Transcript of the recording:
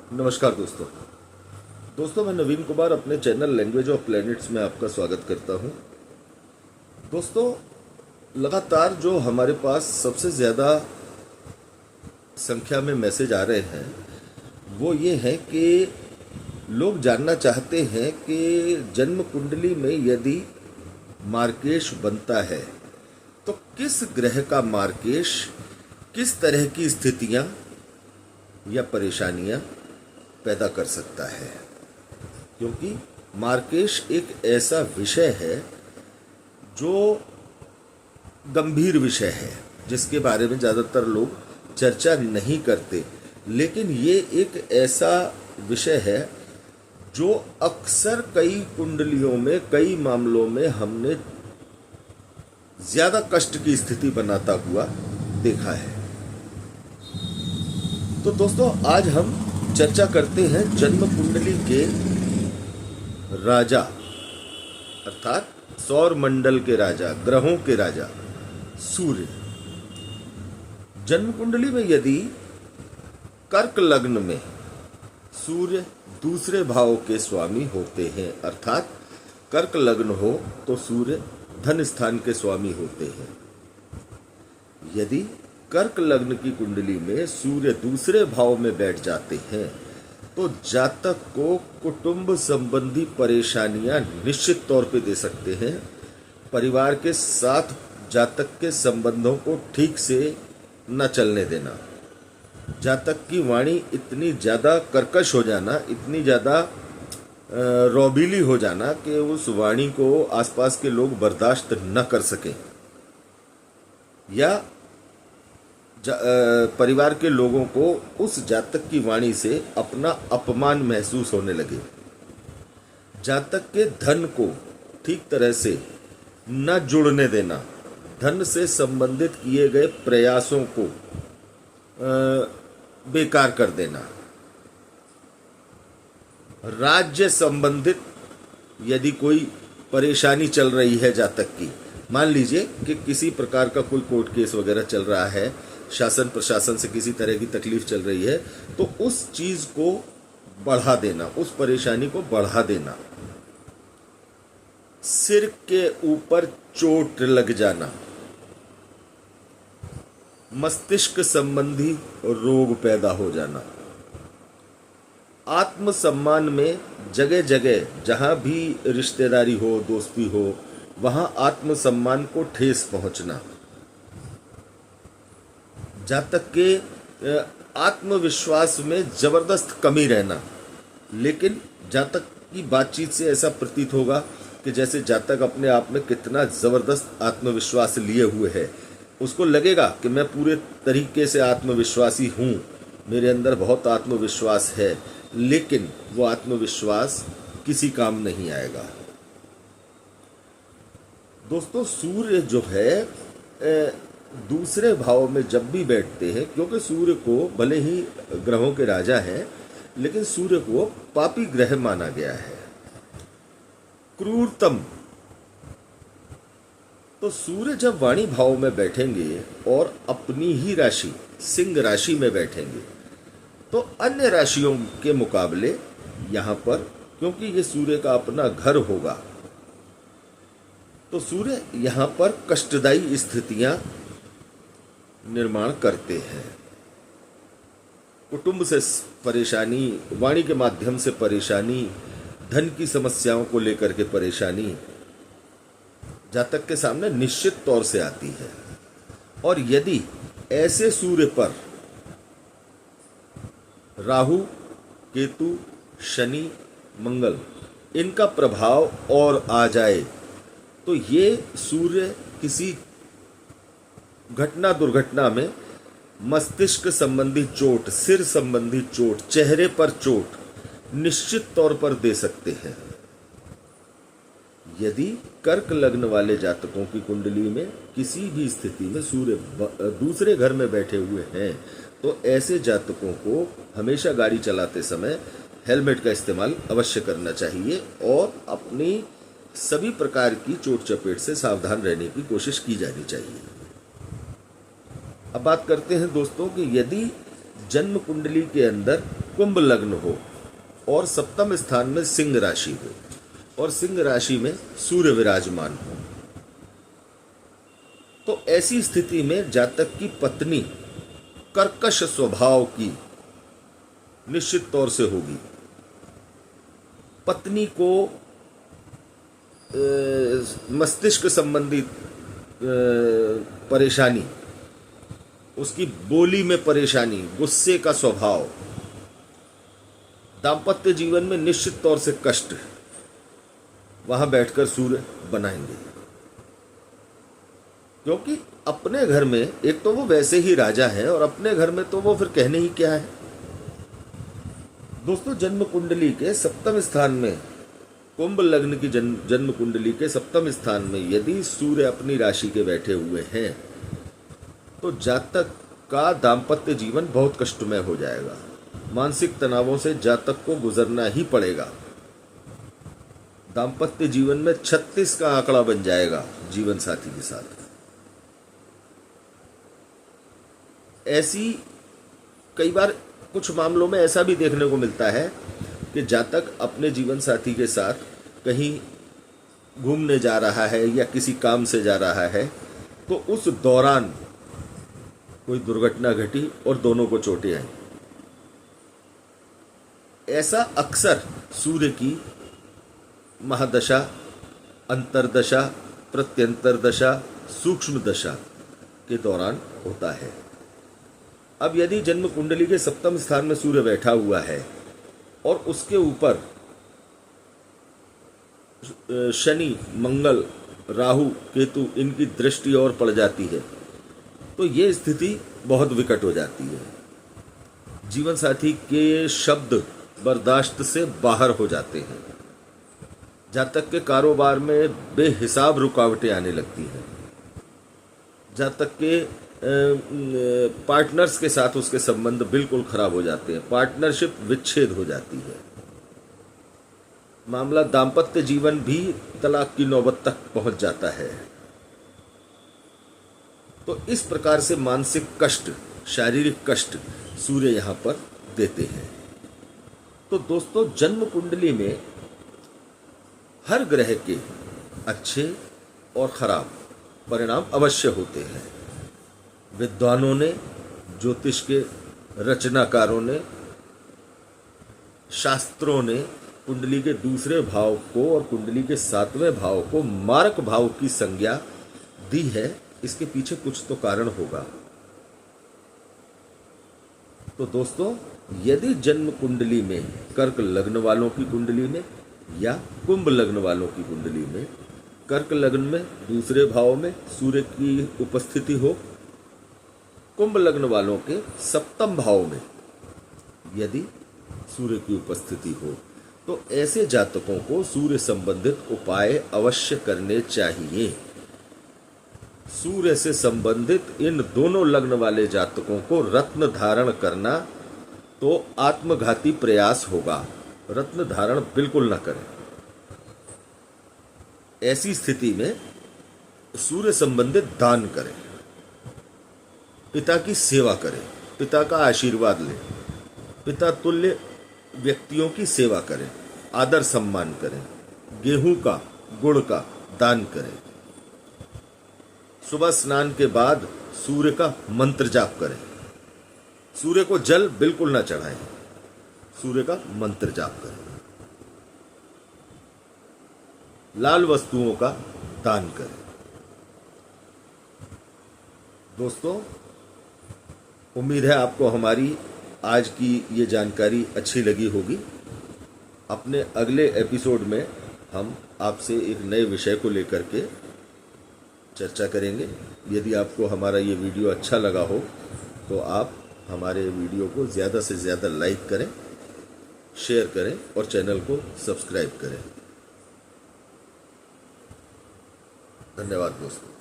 नमस्कार दोस्तों मैं नवीन कुमार अपने चैनल लैंग्वेज ऑफ प्लैनेट्स में आपका स्वागत करता हूं। दोस्तों, लगातार जो हमारे पास सबसे ज़्यादा संख्या में मैसेज आ रहे हैं वो ये है कि लोग जानना चाहते हैं कि जन्म कुंडली में यदि मार्केश बनता है तो किस ग्रह का मार्केश किस तरह की स्थितियां या परेशानियां पैदा कर सकता है, क्योंकि मार्केश एक ऐसा विषय है जो गंभीर विषय है जिसके बारे में ज़्यादातर लोग चर्चा नहीं करते, लेकिन ये एक ऐसा विषय है जो अक्सर कई कुंडलियों में कई मामलों में हमने ज़्यादा कष्ट की स्थिति बनाता हुआ देखा है। तो दोस्तों, आज हम चर्चा करते हैं जन्म कुंडली के राजा अर्थात सौर मंडल के राजा, ग्रहों के राजा सूर्य। जन्म कुंडली में यदि कर्क लग्न में सूर्य दूसरे भाव के स्वामी होते हैं, अर्थात कर्क लग्न हो तो सूर्य धन स्थान के स्वामी होते हैं। यदि कर्क लग्न की कुंडली में सूर्य दूसरे भाव में बैठ जाते हैं तो जातक को कुटुंब संबंधी परेशानियां निश्चित तौर पे दे सकते हैं। परिवार के साथ जातक के संबंधों को ठीक से न चलने देना, जातक की वाणी इतनी ज़्यादा कर्कश हो जाना, इतनी ज़्यादा रौबीली हो जाना कि उस वाणी को आसपास के लोग बर्दाश्त न कर सकें, या परिवार के लोगों को उस जातक की वाणी से अपना अपमान महसूस होने लगे। जातक के धन को ठीक तरह से न जुड़ने देना, धन से संबंधित किए गए प्रयासों को बेकार कर देना। राज्य संबंधित यदि कोई परेशानी चल रही है जातक की, मान लीजिए कि किसी प्रकार का कोई कोर्ट केस वगैरह चल रहा है, शासन प्रशासन से किसी तरह की तकलीफ चल रही है, तो उस चीज को बढ़ा देना, उस परेशानी को बढ़ा देना। सिर के ऊपर चोट लग जाना, मस्तिष्क संबंधी रोग पैदा हो जाना, आत्मसम्मान में जगह जगह जहां भी रिश्तेदारी हो, दोस्ती हो, वहां आत्मसम्मान को ठेस पहुंचना, जातक के आत्मविश्वास में जबरदस्त कमी रहना। लेकिन जातक की बातचीत से ऐसा प्रतीत होगा कि जैसे जातक अपने आप में कितना जबरदस्त आत्मविश्वास लिए हुए है। उसको लगेगा कि मैं पूरे तरीके से आत्मविश्वासी हूँ, मेरे अंदर बहुत आत्मविश्वास है, लेकिन वो आत्मविश्वास किसी काम नहीं आएगा। दोस्तों, सूर्य जो है दूसरे भाव में जब भी बैठते हैं, क्योंकि सूर्य को भले ही ग्रहों के राजा हैं, लेकिन सूर्य को पापी ग्रह माना गया है, क्रूरतम। तो सूर्य जब वाणी भाव में बैठेंगे और अपनी ही राशि सिंह राशि में बैठेंगे तो अन्य राशियों के मुकाबले यहाँ पर, क्योंकि ये सूर्य का अपना घर होगा, तो सूर्य यहाँ पर कष्टदायी स्थितियां निर्माण करते हैं। कुटुंब से परेशानी, वाणी के माध्यम से परेशानी, धन की समस्याओं को लेकर के परेशानी जातक के सामने निश्चित तौर से आती है। और यदि ऐसे सूर्य पर राहु, केतु, शनि, मंगल इनका प्रभाव और आ जाए तो ये सूर्य किसी घटना दुर्घटना में मस्तिष्क संबंधी चोट, सिर संबंधी चोट, चेहरे पर चोट निश्चित तौर पर दे सकते हैं। यदि कर्क लग्न वाले जातकों की कुंडली में किसी भी स्थिति में सूर्य दूसरे घर में बैठे हुए हैं तो ऐसे जातकों को हमेशा गाड़ी चलाते समय हेलमेट का इस्तेमाल अवश्य करना चाहिए और अपनी सभी प्रकार की चोट चपेट से सावधान रहने की कोशिश की जानी चाहिए। अब बात करते हैं दोस्तों कि यदि जन्म कुंडली के अंदर कुंभ लग्न हो और सप्तम स्थान में सिंह राशि हो और सिंह राशि में सूर्य विराजमान हो, तो ऐसी स्थिति में जातक की पत्नी कर्कश स्वभाव की निश्चित तौर से होगी। पत्नी को मस्तिष्क संबंधी परेशानी, उसकी बोली में परेशानी, गुस्से का स्वभाव, दाम्पत्य जीवन में निश्चित तौर से कष्ट वहां बैठकर सूर्य बनाएंगे। क्योंकि अपने घर में एक तो वो वैसे ही राजा हैं और अपने घर में तो वो फिर कहने ही क्या है। दोस्तों, जन्म कुंडली के सप्तम स्थान में, कुंभ लग्न की जन्म कुंडली के सप्तम स्थान में यदि सूर्य अपनी राशि के बैठे हुए हैं तो जातक का दाम्पत्य जीवन बहुत कष्टमय हो जाएगा। मानसिक तनावों से जातक को गुजरना ही पड़ेगा। दाम्पत्य जीवन में 36 का आंकड़ा बन जाएगा जीवन साथी के साथ। ऐसी कई बार कुछ मामलों में ऐसा भी देखने को मिलता है कि जातक अपने जीवन साथी के साथ कहीं घूमने जा रहा है या किसी काम से जा रहा है, तो उस दौरान कोई दुर्घटना घटी और दोनों को चोटें आई। ऐसा अक्सर सूर्य की महादशा, अंतर्दशा, प्रत्यंतर दशा, सूक्ष्म दशा के दौरान होता है। अब यदि जन्म कुंडली के सप्तम स्थान में सूर्य बैठा हुआ है और उसके ऊपर शनि, मंगल, राहु, केतु इनकी दृष्टि और पड़ जाती है, तो ये स्थिति बहुत विकट हो जाती है। जीवन साथी के शब्द बर्दाश्त से बाहर हो जाते हैं। जातक के कारोबार में बेहिसाब रुकावटें आने लगती हैं। जातक के पार्टनर्स के साथ उसके संबंध बिल्कुल खराब हो जाते हैं। पार्टनरशिप विच्छेद हो जाती है। मामला दाम्पत्य जीवन भी तलाक की नौबत तक पहुंच जाता है। तो इस प्रकार से मानसिक कष्ट, शारीरिक कष्ट सूर्य यहां पर देते हैं। तो दोस्तों, जन्म कुंडली में हर ग्रह के अच्छे और खराब परिणाम अवश्य होते हैं। विद्वानों ने, ज्योतिष के रचनाकारों ने, शास्त्रों ने कुंडली के दूसरे भाव को और कुंडली के 7वें भाव को मारक भाव की संज्ञा दी है। इसके पीछे कुछ तो कारण होगा। तो दोस्तों, यदि जन्म कुंडली में कर्क लग्न वालों की कुंडली में या कुंभ लग्न वालों की कुंडली में कर्क लग्न में दूसरे भाव में सूर्य की उपस्थिति हो, कुंभ लग्न वालों के सप्तम भाव में यदि सूर्य की उपस्थिति हो, तो ऐसे जातकों को सूर्य संबंधित उपाय अवश्य करने चाहिए। सूर्य से संबंधित इन दोनों लग्न वाले जातकों को रत्न धारण करना तो आत्मघाती प्रयास होगा। रत्न धारण बिल्कुल न करें। ऐसी स्थिति में सूर्य संबंधित दान करें, पिता की सेवा करें, पिता का आशीर्वाद लें, पिता तुल्य व्यक्तियों की सेवा करें, आदर सम्मान करें, गेहूं का, गुड़ का दान करें। सुबह स्नान के बाद सूर्य का मंत्र जाप करें। सूर्य को जल बिल्कुल न चढ़ाएं, सूर्य का मंत्र जाप करें। लाल वस्तुओं का दान करें। दोस्तों, उम्मीद है आपको हमारी आज की ये जानकारी अच्छी लगी होगी। अपने अगले एपिसोड में हम आपसे एक नए विषय को लेकर के चर्चा करेंगे। यदि आपको हमारा ये वीडियो अच्छा लगा हो तो आप हमारे वीडियो को ज़्यादा से ज़्यादा लाइक करें, शेयर करें और चैनल को सब्सक्राइब करें। धन्यवाद दोस्तों।